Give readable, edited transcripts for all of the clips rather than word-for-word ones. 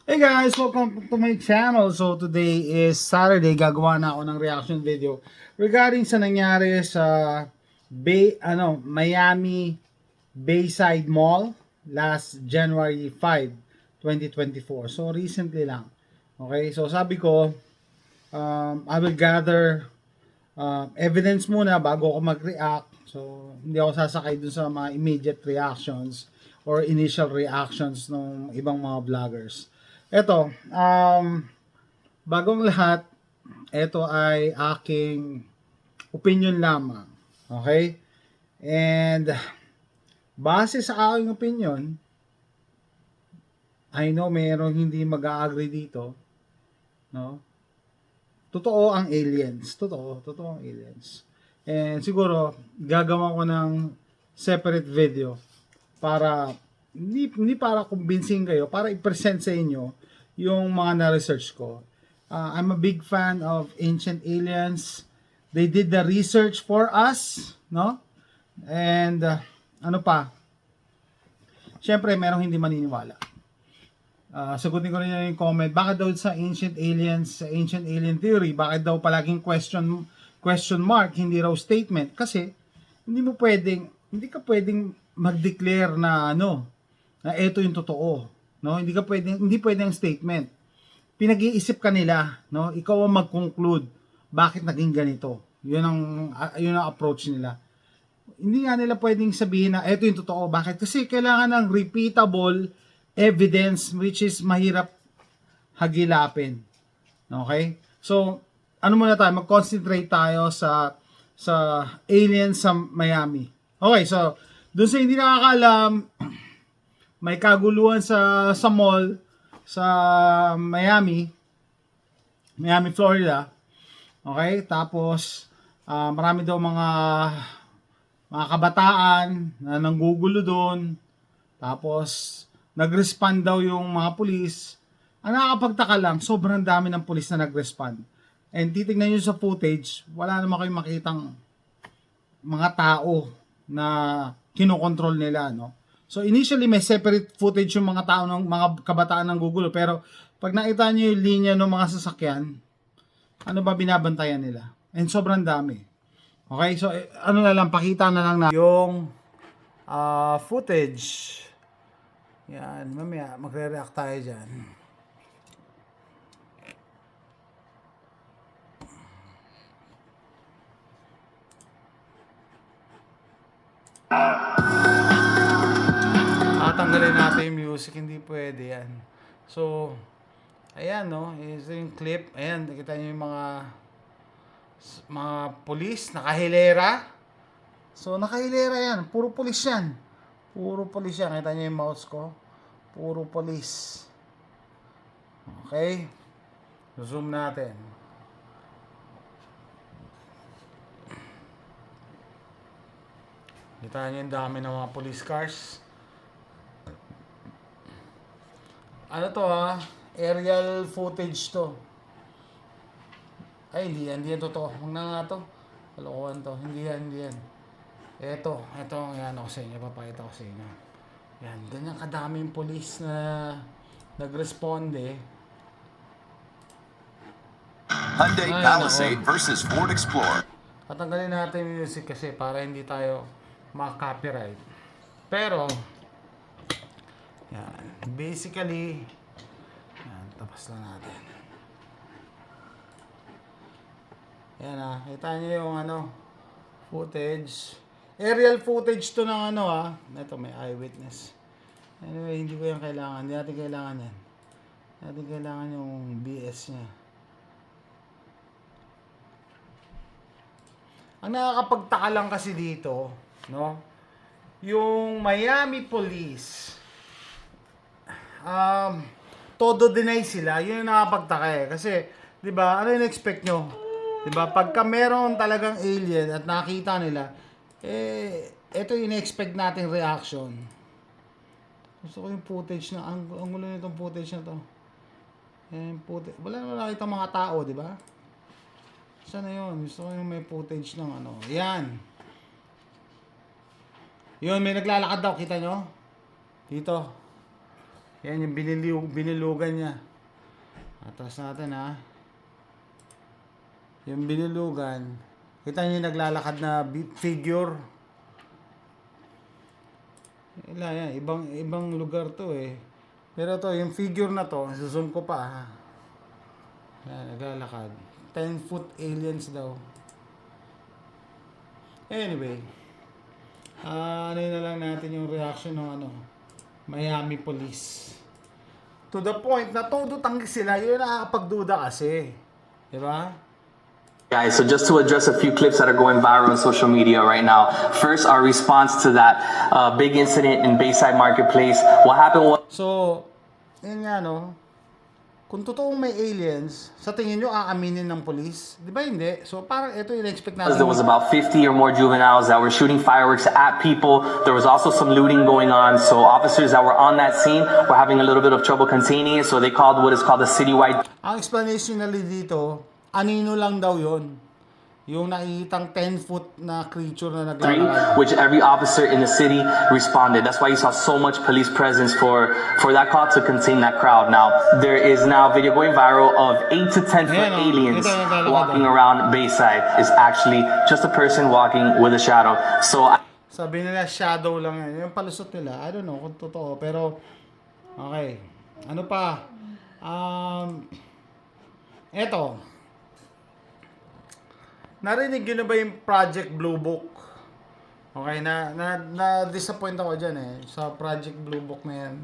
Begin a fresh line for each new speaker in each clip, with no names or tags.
Hey guys, welcome to my channel. So today is Saturday, gagawa na ako ng reaction video regarding sa nangyari sa Miami Bayside Mall last January 5, 2024. So recently lang. Okay, so sabi ko, I will gather evidence muna bago ako mag-react. So hindi ako sasakay dun sa mga immediate reactions or initial reactions ng ibang mga vloggers. Eto, bagong lahat, ito ay aking opinion lamang. Okay? And base sa aking opinion, I know mayroong hindi mag-agree dito, no? Totoo ang aliens. Totoo ang aliens. And siguro, gagawa ko ng separate video para hindi para convincing kayo, para i-present sa inyo yung mga na-research ko. I'm a big fan of Ancient Aliens. They did the research for us, no? And ano pa? Syempre, merong hindi maniniwala. Sagutin ko rin yung comment. Bakit daw sa Ancient Aliens, sa Ancient Alien Theory, bakit daw palaging question mark, hindi raw statement? Kasi hindi ka pwedeng mag-declare na na ito yung totoo, no? Hindi pwedeng statement. Pinag-iisip ka nila, no? Ikaw ang mag-conclude bakit naging ganito. Yun ang approach nila. Hindi nga nila pwedeng sabihin na ito yung totoo. Bakit? Kasi kailangan ng repeatable evidence, which is mahirap hagilapin. Okay? So, ano muna tayo? Mag-concentrate tayo sa aliens sa Miami. Okay, so doon sa hindi nakakaalam, may kaguluhan sa mall sa Miami, Florida. Okay? Tapos marami daw mga kabataan na nanggugulo doon. Tapos nag-respond daw yung mga pulis. Ang nakakapagtaka lang, sobrang dami ng pulis na nag-respond. And titignan nyo sa footage, wala naman kayong makitang mga tao na kinokontrol nila, no? So initially may separate footage yung mga tao ng mga kabataan ng gugulo, pero pag nakita niyo yung linya ng mga sasakyan, ano ba binabantayan nila? And sobrang dami. Okay, so ano na lang, pakita na lang na yung footage. Yan, mamaya magre-react tayo dyan. Tatanggalin natin yung music, hindi pwede yan. So, ayan no, ito yung clip. Ayan, nakita nyo yung mga pulis, nakahilera. So, nakahilera yan, puro pulis yan. Puro pulis yan, kita nyo yung mouse ko. Puro pulis. Okay, zoom natin. Kita nyo yung dami ng mga police cars. Ano to ha? Aerial footage to. Ay, hindi yan totoo. Huwag na nga to. Kalokohan to. Hindi yan. Ito ang yan ako sa inyo. Papakita ko sa inyo. Yan, ganyan kadaming police na nagresponde.
Hyundai Palisade versus Ford Explorer.
Patanggalin natin yung music kasi para hindi tayo ma-copyright. Pero, yan. Basically, yan, tapas lang natin. Yan kita nyo yung footage. Aerial footage to ng Ito, may eyewitness. Anyway, hindi ko yan kailangan. Hindi natin kailangan yan. Natin kailangan yung BS niya. Ang nakakapagtaka lang kasi dito, no? Yung Miami Police, todo deny sila. Yun yung nakapagtaka eh. Kasi, di ba, ano yung expect nyo? Di ba, pagka meron talagang alien at nakita nila, ito yung expect nating reaction. Gusto ko yung footage na, ang gulo nitong footage na to. Wala naman nakita mga tao, di ba? Sana yun? Gusto ko yung may footage ng yan. Yun, may naglalakad daw, kita nyo? Dito. Yan yung binilugan niya. Atras natin ha. Yung binilugan. Kita niyo yung naglalakad na figure. Wala yan. Ibang lugar to eh. Pero to, yung figure na to, zoom ko pa ha. Yan, naglalakad. 10-foot aliens daw. Anyway. Ano na lang natin yung reaction ng Miami Police. To the point na todo tanggi sila, yun nakakapagduda kasi. Diba?
Guys, so just to address a few clips that are going viral on social media right now. First, our response to that big incident in Bayside Marketplace. What happened was...
So, yun nga kung totoong may aliens, sa tingin nyo aaminin ng police? Di ba hindi? So parang ito yung expect natin.
There was about 50 or more juveniles that were shooting fireworks at people. There was also some looting going on. So officers that were on that scene were having a little bit of trouble containing it. So they called what is called a citywide...
Ang explanation nila dito, anino lang daw yon. Yung nakikitang 10-foot na creature na naglalakad.
which every officer in the city responded. That's why you saw so much police presence for that call to contain that crowd. Now, there is now video going viral of 8 to 10 foot aliens walking around Bayside. It's actually just a person walking with a shadow. So
sabi nila shadow lang yan. Yung palusot nila, I don't know kung totoo. Pero, okay. Ano pa? Eto. Narinig yun na ba yung Project Blue Book? Okay, na-disappoint ako dyan sa Project Blue Book na yan.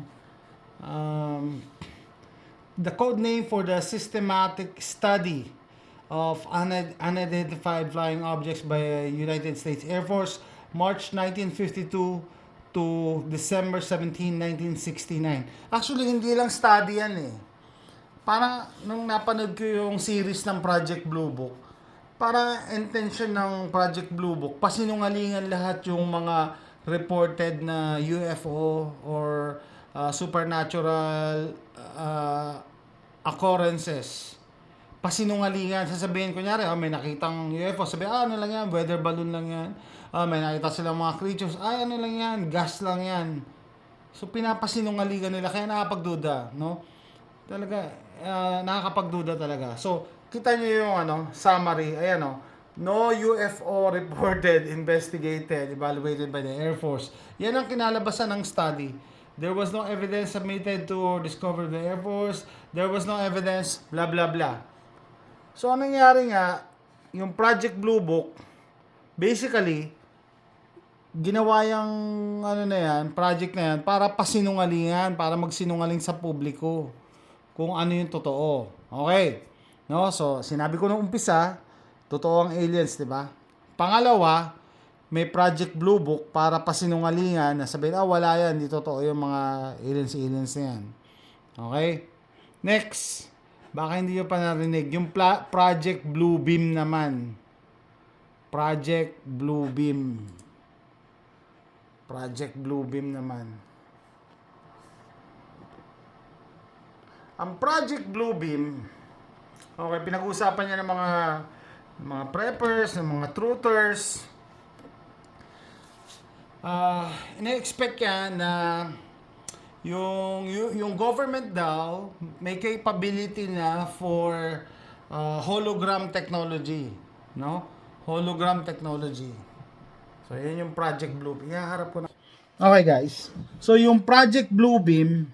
The code name for the systematic study of unidentified flying objects by United States Air Force, March 1952 to December 17, 1969. Actually, hindi lang study yan Para nung napanood ko yung series ng Project Blue Book, para intention ng Project Blue Book, pasinungalingan lahat yung mga reported na UFO or supernatural occurrences. Pasinungalingan. Sasabihin, kunyari, may nakitang UFO. Sabihin, ano lang yan, weather balloon lang yan. May nakita silang mga creatures. Ano lang yan, gas lang yan. So, pinapasinungalingan nila. Kaya nakapagduda, no? Talaga, nakakapagduda talaga. So, kita nyo yung summary. Ayan no UFO reported, investigated, evaluated by the Air Force. Yan ang kinalabasan ng study. There was no evidence submitted to or discovered by the Air Force. There was no evidence, blah blah blah. So, anong nangyari nga, yung Project Blue Book, basically, ginawa yung project na yan, para pasinungalingan, para magsinungaling sa publiko kung ano yung totoo. Okay. No, so sinabi ko nung umpisa, totoo ang aliens, 'di ba? Pangalawa, may Project Blue Book para pasinungalingan na sabihin, wala yan, di totoo yung mga aliens na yan. Okay? Next, baka hindi nyo pa narinig, yung Project Blue Beam naman. Project Blue Beam. Project Blue Beam naman. Ang Project Blue Beam, okay, pinag-uusapan niya ng mga preppers, ng mga truthers. Ina-expect yan na yung government daw may capability na for hologram technology, no? Hologram technology. So, yan yung Project Blue Beam. Ihaharap ko na. Okay, guys. So, yung Project Blue Beam,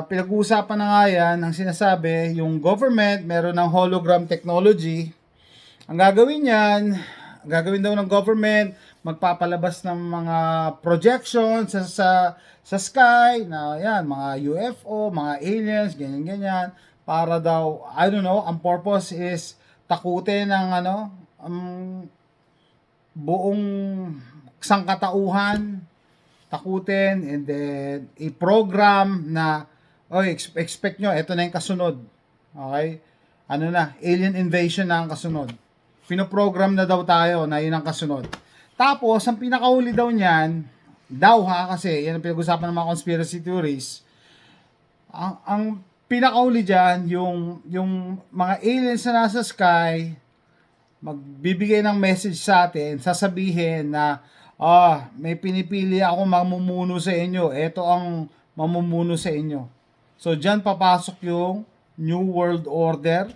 pinag-uusapan na nga yan, ang sinasabi, yung government meron ng hologram technology. Ang gagawin daw ng government, magpapalabas ng mga projections sa sky, na yan, mga UFO, mga aliens, ganyan-ganyan, para daw, I don't know, ang purpose is takutin ng buong sangkatauhan, takutin, and then i-program na expect nyo, ito na yung kasunod. Okay? Alien invasion na ang kasunod. Pinoprogram na daw tayo na yun ang kasunod. Tapos, ang pinakahuli daw niyan, kasi yan ang pinag-usapan ng mga conspiracy theories, ang pinakahuli dyan, yung mga aliens na nasa sky, magbibigay ng message sa atin, sasabihin na, may pinipili ako mamumuno sa inyo. Ito ang mamumuno sa inyo. So, dyan papasok yung New World Order.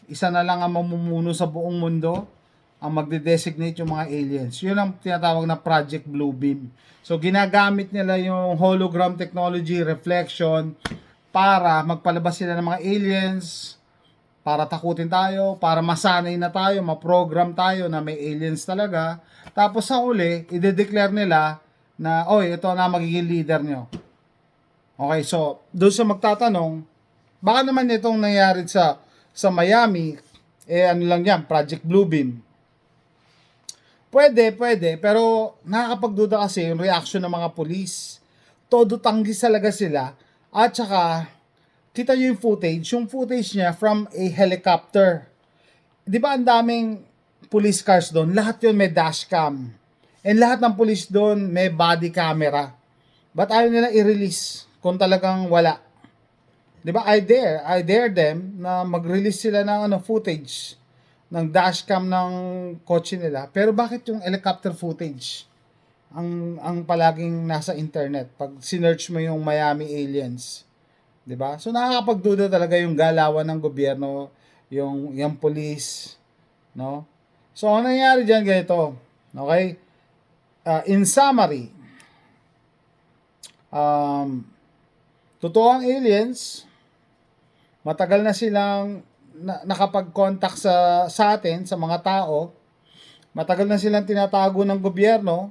Isa na lang ang mamumuno sa buong mundo, ang magde-designate yung mga aliens. Yun ang tinatawag na Project Bluebeam. So, ginagamit nila yung hologram technology, reflection, para magpalabas sila ng mga aliens, para takutin tayo, para masanay na tayo, ma-program tayo na may aliens talaga. Tapos sa uli, i-declare nila na, oy, ito na magiging leader nyo. Okay, so, doon sa magtatanong, baka naman itong nangyari sa Miami, ano lang yan, Project Bluebeam. Pwede, pero nakakapagduda kasi yung reaction ng mga police. Todo tanggi talaga sila. At saka, kita nyo yung footage niya from a helicopter. Di ba ang daming police cars doon? Lahat yun may dashcam. And lahat ng police doon may body camera. But ayaw nila i-release kung talagang wala. Di ba? I dare them na mag-release sila ng footage ng dashcam ng kotse nila. Pero bakit yung helicopter footage ang palaging nasa internet pag sinearch mo yung Miami aliens? 'Di ba? So nakakapagduda talaga yung galawan ng gobyerno, yung police, no? So ano nangyari diyan ganito? Okay? In summary, totoo ang aliens, matagal na silang nakapag-contact sa atin, sa mga tao, matagal na silang tinatago ng gobyerno,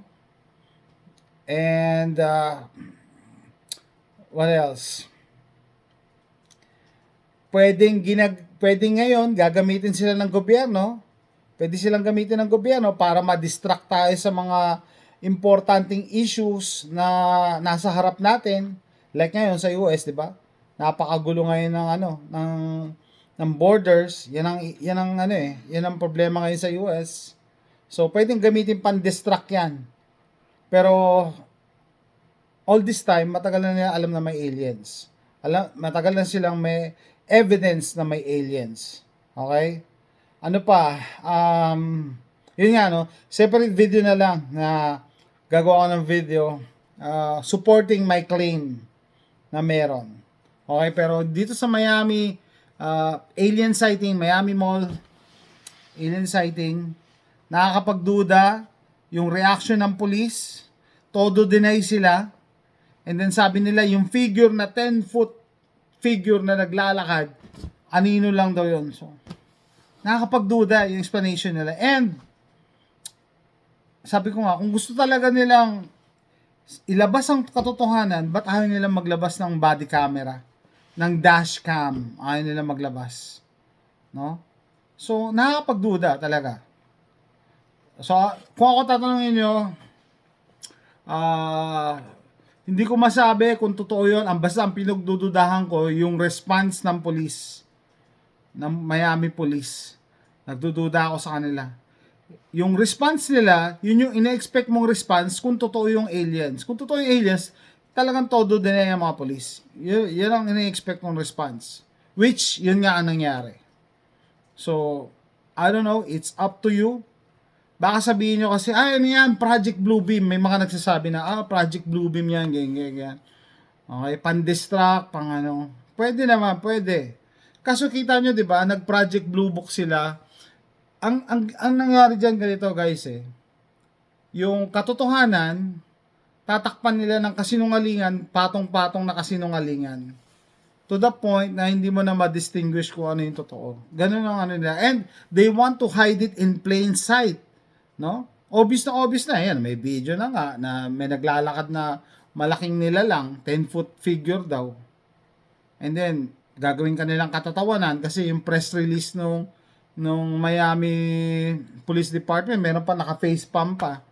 and what else? Pwedeng ngayon gagamitin sila ng gobyerno. Pwede silang gamitin ng gobyerno para ma-distract tayo sa mga importanteng issues na nasa harap natin. Like ngayon sa US, 'di ba? Napakagulo ngayon ng borders. Yan ang problema ngayon sa US. So pwedeng gamitin pan-distract 'yan. Pero all this time, matagal na nila alam na may aliens. Matagal na silang may evidence na may aliens. Okay? Ano pa? Yun nga, no? Separate video na lang na gagawa ko ng video supporting my claim na meron. Okay? Pero dito sa Miami, alien sighting, Miami Mall, alien sighting, nakakapagduda yung reaction ng police, todo deny sila, and then sabi nila yung figure na 10-foot figure na naglalakad, anino lang daw yun. So, nakakapagduda yung explanation nila. And, sabi ko nga, kung gusto talaga nilang ilabas ang katotohanan, ba't ayaw nilang maglabas ng body camera, ng dash cam, ayaw nilang maglabas. No? So, nakakapagduda talaga. So, kung ako tatanungin nyo, hindi ko masabi kung totoo yun. Basta ang pinagdududahan ko, yung response ng police, ng Miami Police. Nagdududa ako sa kanila. Yung response nila, yun yung ina-expect mong response kung totoo yung aliens. Kung totoo yung aliens, talagang todo din yung mga police. Yun ang ina-expect mong response. Which, yun nga ang nangyari. So, I don't know, it's up to you. Baka sabihin nyo kasi, ano yan, Project Bluebeam. May mga nagsasabi na, Project Bluebeam yan, ganyan. Okay, pan-distract, Pwede naman, pwede. Kaso kita nyo, di ba, nag-Project Blue Book sila. Ang nangyari dyan ganito, guys, yung katotohanan, tatakpan nila ng kasinungalingan, patong-patong na kasinungalingan. To the point na hindi mo na ma-distinguish kung ano yung totoo. Ganun ang nila. And they want to hide it in plain sight. No? Obvious na yan. May video na nga na may naglalakad na malaking nilalang, 10-foot figure daw. And then, gagawin ka nilang katatawanan kasi yung press release nung Miami Police Department, meron pa naka-facepalm pa.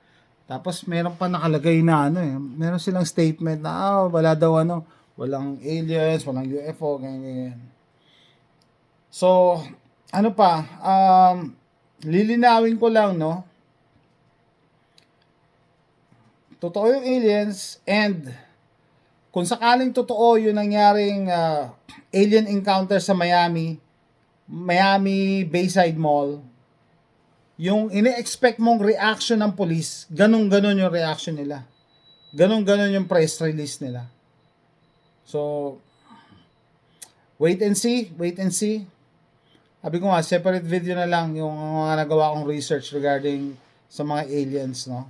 Tapos meron pa nakalagay na meron silang statement na wala daw walang aliens, walang UFO, ganyan. So, ano pa, lilinawin ko lang, no? Totoo yung aliens, and kung sakaling totoo yung nangyaring alien encounter sa Miami Bayside Mall, yung ine-expect mong reaction ng police, ganun yung reaction nila. Ganun yung press release nila. So, wait and see. Sabi ko nga, separate video na lang yung mga nagawa kong research regarding sa mga aliens, no?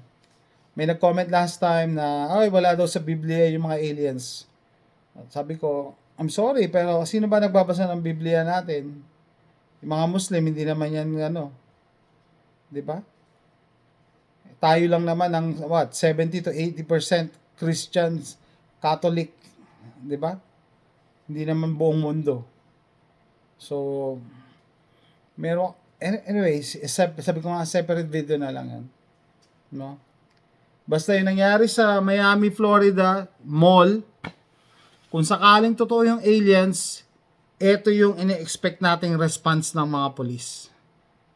May nag-comment last time na, ay, wala daw sa Biblia yung mga aliens. At sabi ko, I'm sorry, pero sino ba nagbabasa ng Biblia natin? Yung mga Muslim, hindi naman yan, di ba? Tayo lang naman ang, 70 to 80% Christians, Catholic, di ba? Hindi naman buong mundo. So, anyways, sabi ko nga, separate video na lang yan. No? Basta yung nangyari sa Miami, Florida Mall, kung sakaling totoo yung aliens, ito yung ine-expect nating response ng mga polis.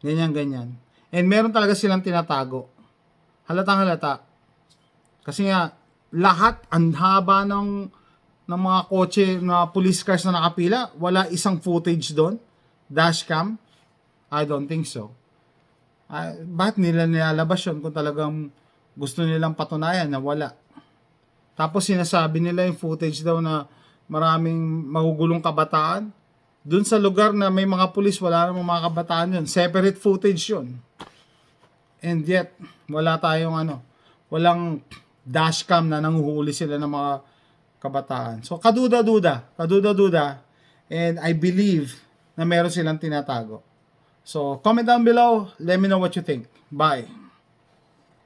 Ganyan. And meron talaga silang tinatago. Halatang halata. Kasi nga, lahat, ang haba ng mga kotse, na police cars na nakapila, wala isang footage doon. Dashcam. I don't think so. Bakit nila nilalabas yun kung talagang gusto nilang patunayan na wala? Tapos sinasabi nila yung footage daw na maraming magugulong kabataan. Doon sa lugar na may mga pulis, wala namang mga kabataan yun. Separate footage yun. And yet, wala tayong walang dashcam na nanguhuli sila ng mga kabataan. So, kaduda-duda. And I believe na meron silang tinatago. So, comment down below. Let me know what you think. Bye.